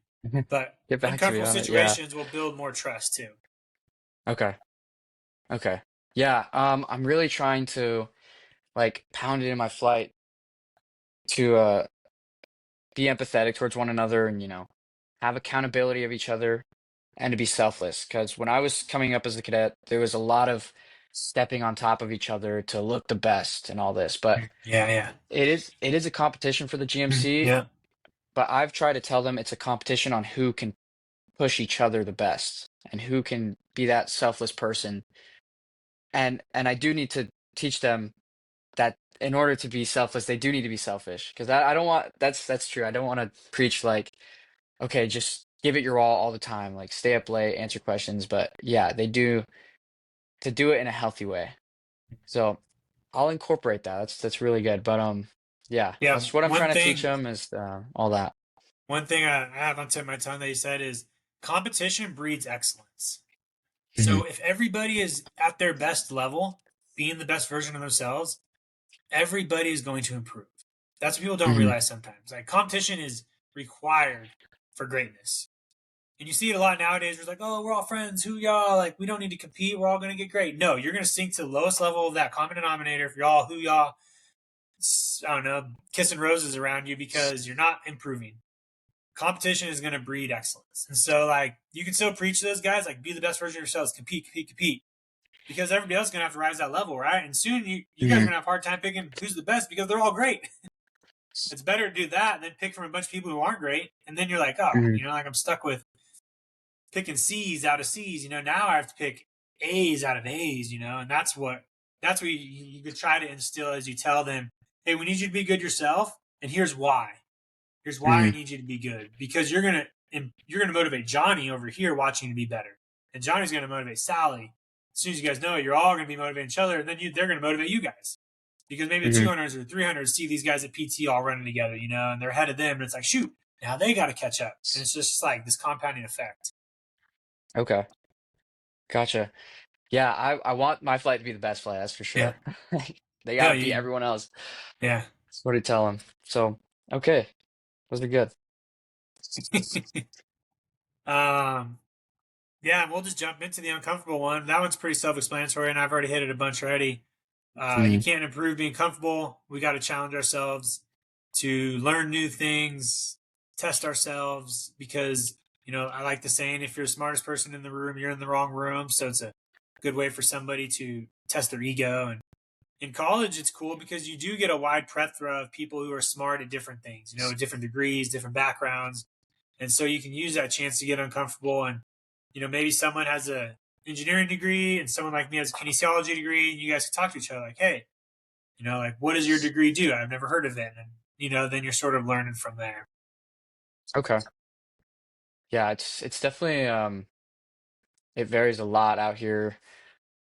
but Get back to me uncomfortable on it. Yeah. situations will build more trust too. Okay. Okay. Yeah. I'm really trying to like pound it in my flight to be empathetic towards one another and have accountability of each other and to be selfless. Because when I was coming up as a cadet, there was a lot of stepping on top of each other to look the best and all this. But Yeah, it is a competition for the yeah, GMC. yeah. But I've tried to tell them it's a competition on who can push each other the best and who can be that selfless person. And I do need to teach them that in order to be selfless, they do need to be selfish. Because I don't want that's true. I don't want to preach like, okay, just give it your all the time, like stay up late, answer questions. But yeah, they do to do it in a healthy way. So I'll incorporate that. That's really good. But yeah, Yeah, that's what I'm trying to teach them is all that. one thing I have on tip of my tongue that you said is competition breeds excellence. Hmm. So if everybody is at their best level, being the best version of themselves, everybody is going to improve. That's what people don't Hmm. realize sometimes. Like competition is required for greatness. And you see it a lot nowadays. It's like, oh, we're all friends. Who y'all? Like, we don't need to compete. We're all going to get great. No, you're going to sink to the lowest level of that common denominator if you're all who y'all, I don't know, kissing roses around you because you're not improving. Competition is going to breed excellence. And so, like, you can still preach to those guys, like, be the best version of yourselves, compete, compete, compete. Because everybody else is going to have to rise that level, right? And soon you guys are Hmm. going to have a hard time picking who's the best because they're all great. It's better to do that than pick from a bunch of people who aren't great. And then you're like, oh, Hmm. like I'm stuck with picking C's out of C's. Now I have to pick A's out of A's. And that's what you could try to instill as you tell them, hey, we need you to be good yourself, and here's why. Here's why I Hmm. need you to be good because you're gonna motivate Johnny over here watching you to be better, and Johnny's gonna motivate Sally as soon as you guys know it, you're all going to be motivating each other, and then they're going to motivate you guys. Because maybe the Hmm. 200s or 300s see these guys at PT all running together, and they're ahead of them, and it's like, shoot, now they got to catch up. And it's just like this compounding effect. Okay. Gotcha. Yeah, I want my flight to be the best flight, that's for Yeah. sure. They No, gotta beat everyone else. yeah. That's what I tell them. So, okay, those are good. um, yeah, we'll just jump into the uncomfortable one. That one's pretty self-explanatory, and I've already hit it a bunch already. You Mm, can't improve being comfortable. We got to challenge ourselves to learn new things, test ourselves, because, I like the saying, if you're the smartest person in the room, you're in the wrong room. So it's a good way for somebody to test their ego. And in college, it's cool because you do get a wide plethora of people who are smart at different things, different degrees, different backgrounds. And so you can use that chance to get uncomfortable. And, maybe someone has a engineering degree and someone like me has a kinesiology degree, and you guys can talk to each other like, hey, like, what does your degree do? I've never heard of it. And, then you're sort of learning from there. okay. Yeah, it's definitely it varies a lot out here.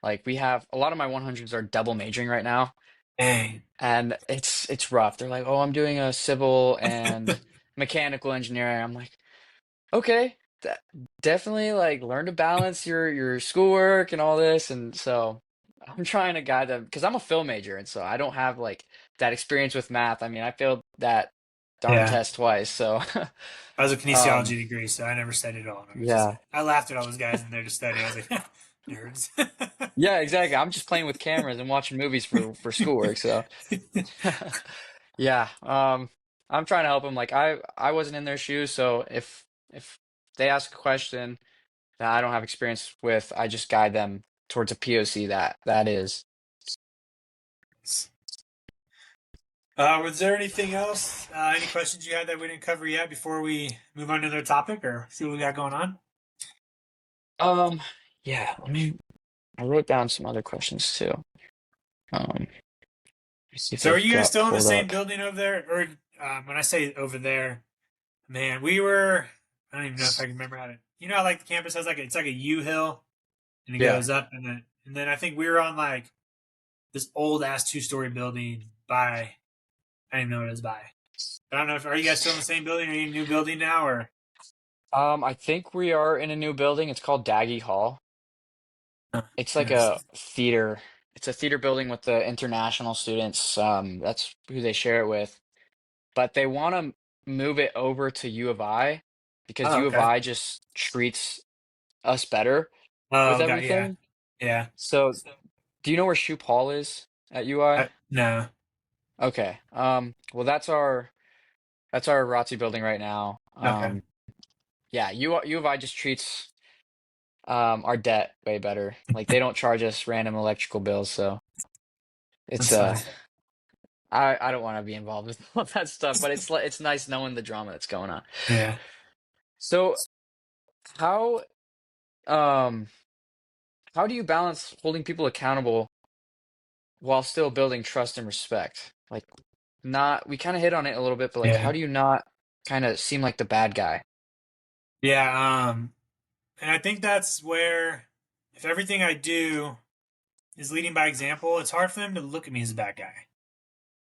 Like we have a lot of my 100s are double majoring right now, Dang. and it's rough. They're like, "Oh, I'm doing a civil and mechanical engineering." I'm like, "Okay, definitely like learn to balance your schoolwork and all this." And so I'm trying to guide them because I'm a film major, and so I don't have like that experience with math. I mean, I failed that darn Yeah. test twice, so I was a um kinesiology degree, so I never studied at all. I was just yeah. like, I laughed at all those guys in there to study. I was like, nerds. Yeah, exactly. I'm just playing with cameras and watching movies for schoolwork, so yeah. I'm trying to help them. Like I wasn't in their shoes, so if they ask a question that I don't have experience with, I just guide them towards a POC that is. Was there anything else? Any questions you had that we didn't cover yet before we move on to another topic or see what we got going on? Um, yeah, I wrote down some other questions too. Let me see if So are I've you guys got still in the pulled same up. building over there? Or when I say over there, man, we were, I don't even know if I can remember how to, how like the campus has it's like a U hill and it Yeah. goes up and then I think we were on like this old ass 2-story building by, I don't even know what it is by. I don't know if, are you guys still in the same building? Are you in a new building now or? I think we are in a new building. It's called Daggy Hall. It's like a Interesting. theater. It's a theater building with the international students. That's who they share it with. But they want to move it over to U of I because Oh, U of okay. I just treats us better with Oh, got yeah, everything. yeah. So, do you know where Shoop Hall is at UI? No. Okay. Well, that's our ROTC building right now. Okay. Yeah, U of I just treats our debt way better. Like they don't charge us random electrical bills, so it's That's fine. I don't want to be involved with all that stuff, but it's nice knowing the drama that's going on. Yeah. So how um how do you balance holding people accountable while still building trust and respect? Like not we kind of hit on it a little bit, but like how Yeah. do you not kind of seem like the bad guy? Yeah. And I think that's where if everything I do is leading by example, it's hard for them to look at me as a bad guy.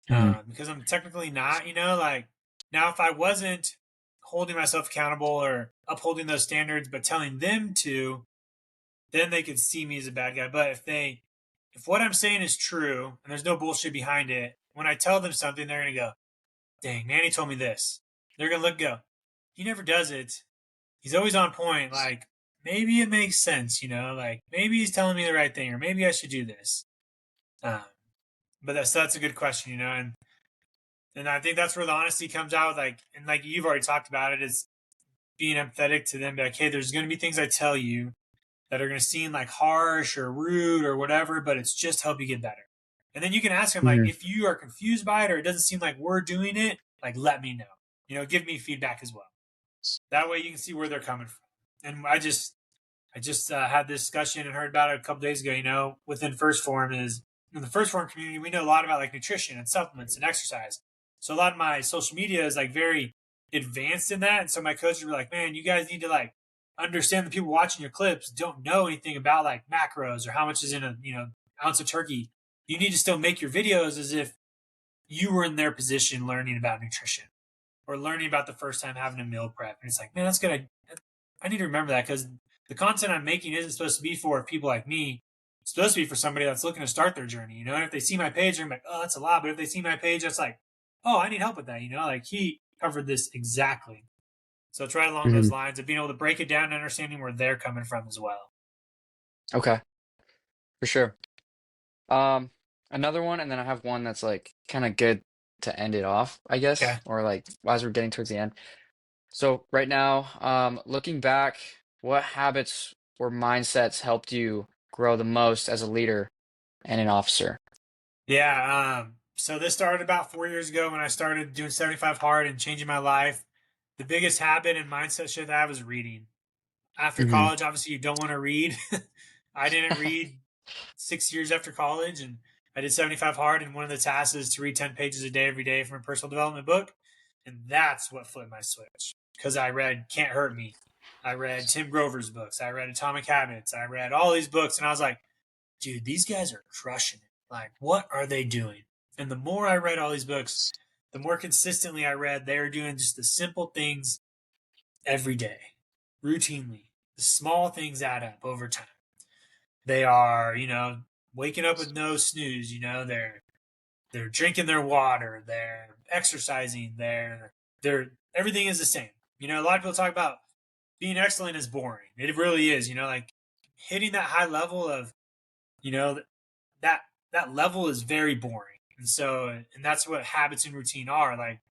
Hmm. Because I'm technically not, like now if I wasn't holding myself accountable or upholding those standards, but telling them to, then they could see me as a bad guy. But if what I'm saying is true and there's no bullshit behind it, when I tell them something, they're gonna go, "Dang, Manny told me this." They're gonna look, go, "He never does it. He's always on point. Like maybe it makes sense, like maybe he's telling me the right thing, or maybe I should do this." Um, but that's a good question, and I think that's where the honesty comes out. Like, and like you've already talked about it, is being empathetic to them. Be like, hey, there's going to be things I tell you that are going to seem like harsh or rude or whatever, but it's just help you get better. And then you can ask them like, Hmm. if you are confused by it or it doesn't seem like we're doing it, like let me know. Give me feedback as well. That way you can see where they're coming from. And I just had this discussion and heard about it a couple days ago. Within First Form is in the First Form community, we know a lot about like nutrition and supplements and exercise. So a lot of my social media is like very advanced in that. And so my coaches were like, "Man, you guys need to like understand the people watching your clips don't know anything about like macros or how much is in a ounce of turkey. You need to still make your videos as if you were in their position learning about nutrition or learning about the first time having a meal prep. And it's like, man, that's good. I need to remember that because the content I'm making isn't supposed to be for people like me. It's supposed to be for somebody that's looking to start their journey. And if they see my page, they're like, oh, that's a lot. But if they see my page, that's like, oh, I need help with that. Like he covered this exactly. So it's right along those lines of being able to break it down and understanding where they're coming from as well. Okay, for sure. Another one, and then I have one that's like kind of good to end it off, I Okay. guess, or like as we're getting towards the end. So right now, looking back, what habits or mindsets helped you grow the most as a leader and an officer? Yeah. So this started about 4 years ago when I started doing 75 hard and changing my life. The biggest habit and mindset shift I have is reading. After Hmm. college, obviously you don't want to read. I didn't read 6 years after college, and I did 75 hard. And one of the tasks is to read 10 pages a day every day from a personal development book. And that's what flipped my switch because I read Can't Hurt Me. I read Tim Grover's books. I read Atomic Habits. I read all these books, and I was like, dude, these guys are crushing it. Like, what are they doing? And the more I read all these books, the more consistently I read, they were doing just the simple things every day, routinely. The small things add up over time. They are, waking up with no snooze. They're drinking their water. They're exercising. They're everything is the same. A lot of people talk about being excellent is boring. It really is. Like hitting that high level of, you know, that that level is very boring. And that's what habits and routine are. Like,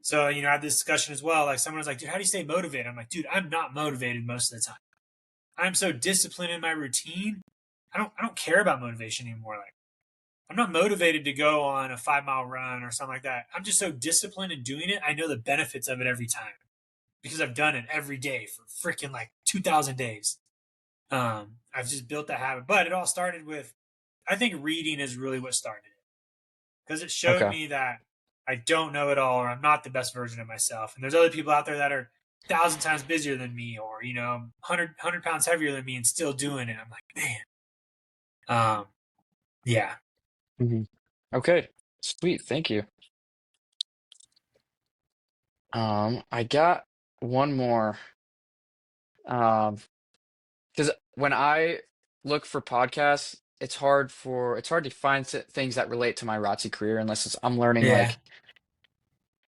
so, I had this discussion as well. Like someone was like, dude, how do you stay motivated? I'm like, dude, I'm not motivated most of the time. I'm so disciplined in my routine. I don't care about motivation anymore. Like I'm not motivated to go on a 5 mile run or something like that. I'm just so disciplined in doing it. I know the benefits of it every time because I've done it every day for freaking like 2,000 days. I've just built that habit, but it all started with, I think reading is really what started it because it showed Okay. me that I don't know it all or I'm not the best version of myself. And there's other people out there that are 1,000 times busier than me or, 100 pounds heavier than me and still doing it. I'm like, man, yeah. Hmm. Okay. Sweet. Thank you. I got one more. Because when I look for podcasts, it's hard to find things that relate to my ROTC career unless I'm learning Yeah. like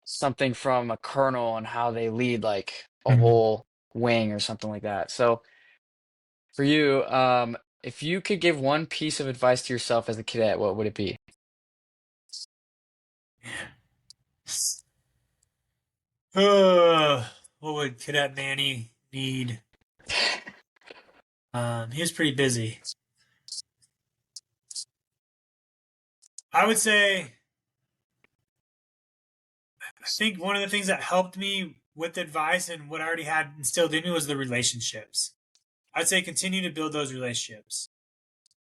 something from a colonel on how they lead like a Mhm. whole wing or something like that. So for you, if you could give one piece of advice to yourself as a cadet, what would it be? What would Cadet Manny need? He was pretty busy. I would say, I think one of the things that helped me with advice and what I already had instilled in me was the relationships. I'd say continue to build those relationships.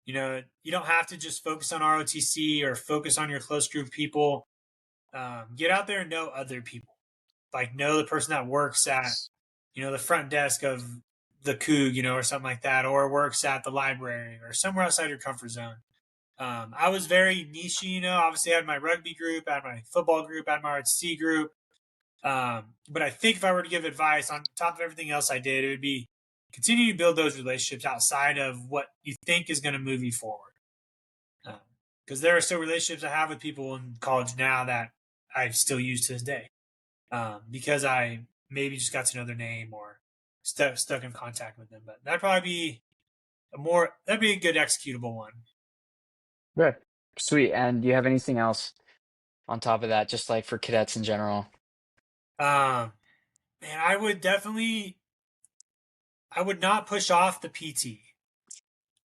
You don't have to just focus on ROTC or focus on your close group of people. Get out there and know other people. Like know the person that works at, the front desk of the Coug, or something like that, or works at the library or somewhere outside your comfort zone. I was very niche, obviously I had my rugby group, I had my football group, I had my ROTC group. But I think if I were to give advice on top of everything else I did, it would be continue to build those relationships outside of what you think is going to move you forward. Because there are still relationships I have with people in college now that I still use to this day. Because I maybe just got to know their name or stuck in contact with them. But that'd be a good executable one. Good. Sweet. And do you have anything else on top of that, just like for cadets in general? Um, Man, I would not push off the PT,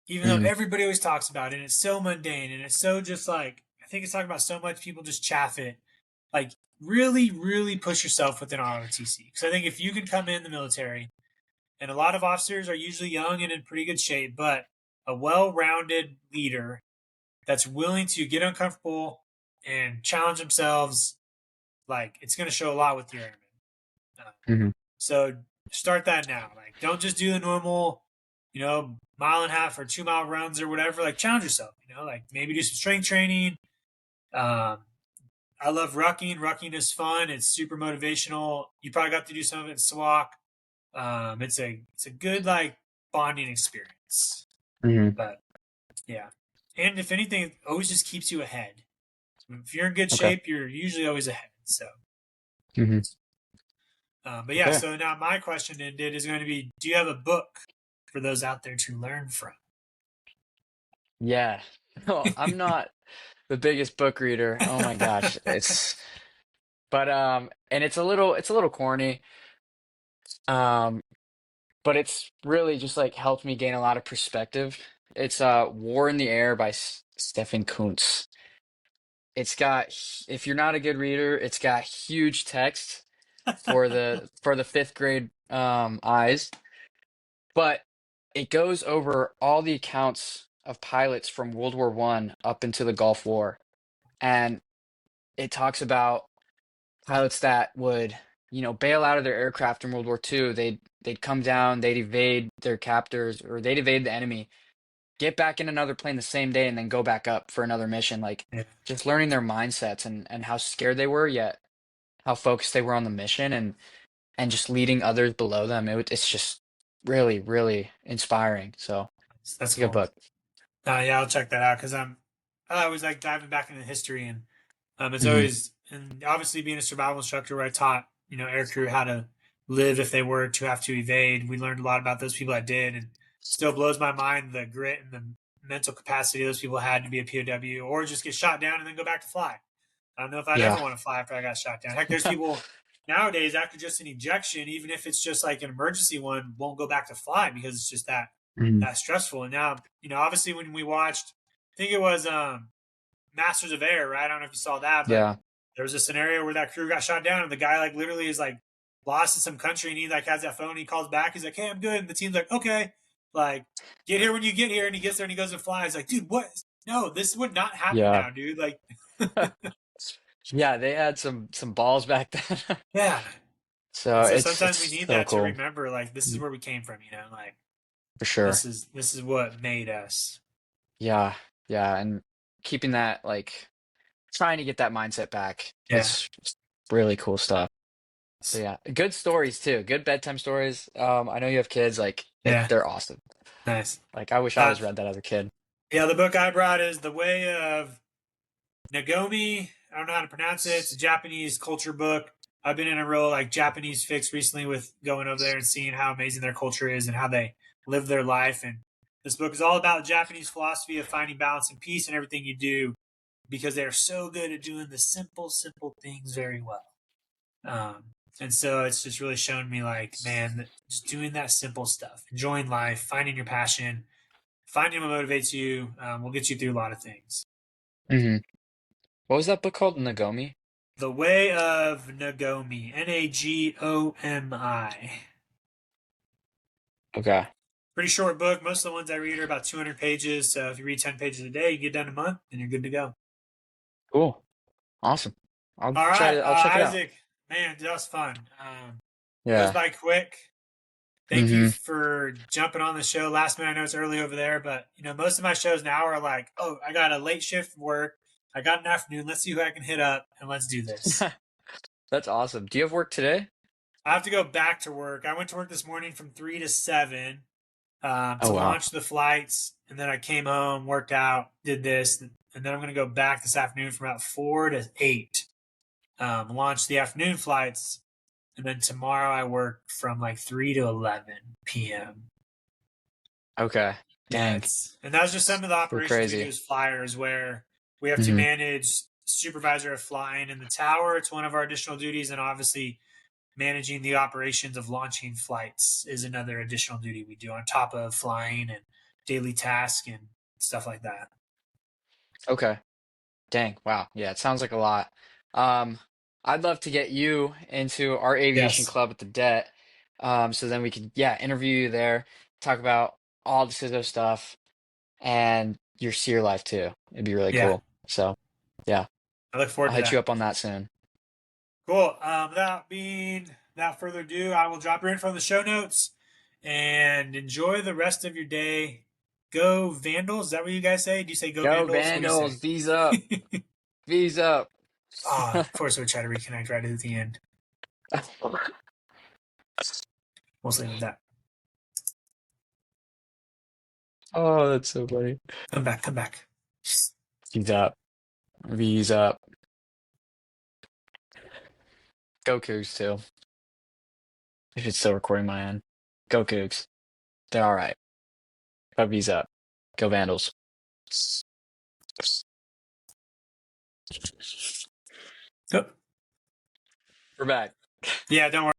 even though Mm, everybody always talks about it. And it's so mundane and it's so just like, I think it's talking about so much people just chaff it. Like, really, really push yourself within ROTC. Because I think if you can come in the military, and a lot of officers are usually young and in pretty good shape, but a well rounded leader that's willing to get uncomfortable and challenge themselves, like, it's going to show a lot with your airmen. Uh, hmm so Start that now. Like, don't just do the normal, mile and a half or 2 mile runs or whatever. Like, challenge yourself. Like maybe do some strength training. Um, I love rucking. Rucking is fun. It's super motivational. You probably got to do some of it in SWAC. It's a good like bonding experience. Hmm. But yeah, and if anything, it always just keeps you ahead. If you're in good Okay. shape, you're usually always ahead. So, Hmm. but yeah. Okay. So now my question ended is going to be: do you have a book for those out there to learn from? Yeah. No, I'm not the biggest book reader. Oh my gosh. But and it's a little corny. Um, but it's really just like helped me gain a lot of perspective. It's War in the Air by Stephen Kuntz. If you're not a good reader, it's got huge text for the fifth grade eyes, but it goes over all the accounts of pilots from World War One up into the Gulf War, and it talks about pilots that would, bail out of their aircraft in World War Two. They'd come down, they'd evade their captors, or they'd evade the enemy, get back in another plane the same day, and then go back up for another mission. Like Yeah, just learning their mindsets and how scared they were, yet how focused they were on the mission, and just leading others below them. It's just really, really inspiring. So that's it's a good cool. book. Yeah, I'll check that out because I always like diving back into history and it's Hmm. always and obviously being a survival instructor where I taught aircrew how to live if they were to have to evade. We learned a lot about those people that did, and still blows my mind the grit and the mental capacity those people had to be a POW or just get shot down and then go back to fly. I don't know if I'd ever Yeah. want to fly after I got shot down. Heck, there's people nowadays after just an ejection, even if it's just like an emergency one, won't go back to fly because it's just Mhm. that stressful. And now, obviously when we watched, I think it was Masters of Air, right? I don't know if you saw that, but Yeah. there was a scenario where that crew got shot down and the guy like literally is like lost in some country and he like has that phone and he calls back. He's like, "Hey, I'm good." And the team's like, "Okay, like get here when you get here." And he gets there and he goes to fly. He's like, "Dude, what? No, this would not happen Yeah. now, dude." Like, Yeah, they had some balls back then. yeah. So And so it's sometimes we need so that to cool. remember, like, this is Mhm. where we came from, like For this sure. is this is what made us. Yeah. Yeah. And keeping that, like, trying to get that mindset back. Yeah. It's really cool stuff. So yeah, good stories too. Good bedtime stories. I know you have kids, like Yeah. they're awesome. Nice. Like I wish I Uh, was read that as a kid. yeah, the book I brought is The Way of Nagomi. I don't know how to pronounce it. It's a Japanese culture book. I've been in a real like Japanese fix recently with going over there and seeing how amazing their culture is and how they live their life. And this book is all about Japanese philosophy of finding balance and peace in everything you do because they're so good at doing the simple, simple things very well. Um, and so it's just really shown me like, man, just doing that simple stuff, enjoying life, finding your passion, finding what motivates you will get you through a lot of things. Hmm. What was that book called? Nagomi? The Way of Nagomi, Nagomi. Okay. Pretty short book. Most of the ones I read are about 200 pages. So if you read 10 pages a day, you get done in a month and you're good to go. Cool. Awesome. All right, I'll check it out. Isaac, man, that was fun. Goes Yeah. by quick. Thank you Hmm. for jumping on the show last minute. I know it's early over there, but most of my shows now are like, oh, I got a late shift work. I got an afternoon. Let's see who I can hit up and let's do this. That's awesome. Do you have work today? I have to go back to work. I went to work this morning from 3 to 7 Oh to wow. launch the flights, and then I came home, worked out, did this, and then I'm going to go back this afternoon from about 4 to 8, launch the afternoon flights, and then tomorrow I work from like 3 to 11 p.m. Okay. Yeah, Dang. it's and that's just some of the So operations we do crazy. as flyers, where we have to Hmm. manage supervisor of flying in the tower. It's one of our additional duties, and obviously managing the operations of launching flights is another additional duty we do on top of flying and daily tasks and stuff like that. Okay. Dang. Wow. Yeah, it sounds like a lot. Um, I'd love to get you into our aviation Yes. club at the DET. So then we could, yeah, interview you there, talk about all the CISO stuff and your SEER life too. It'd be really Yeah. cool. So yeah, I look forward I'll to hit you that. up on that soon. Cool. That being without further ado, I will drop your info in the show notes and enjoy the rest of your day. Go Vandals. Is that what you guys say? Do you say go Go Vandals? What do you Vandals, say? V's up, V's up. Of course, we'll try to reconnect right at the end. We'll leave it at that. Oh, that's so funny. Come back, come back. V's up, V's up. Go Cougs too. If it's still recording my end. Go Cougs. They're all right. But V's up. Go Vandals. Oh, We're back. yeah, don't worry.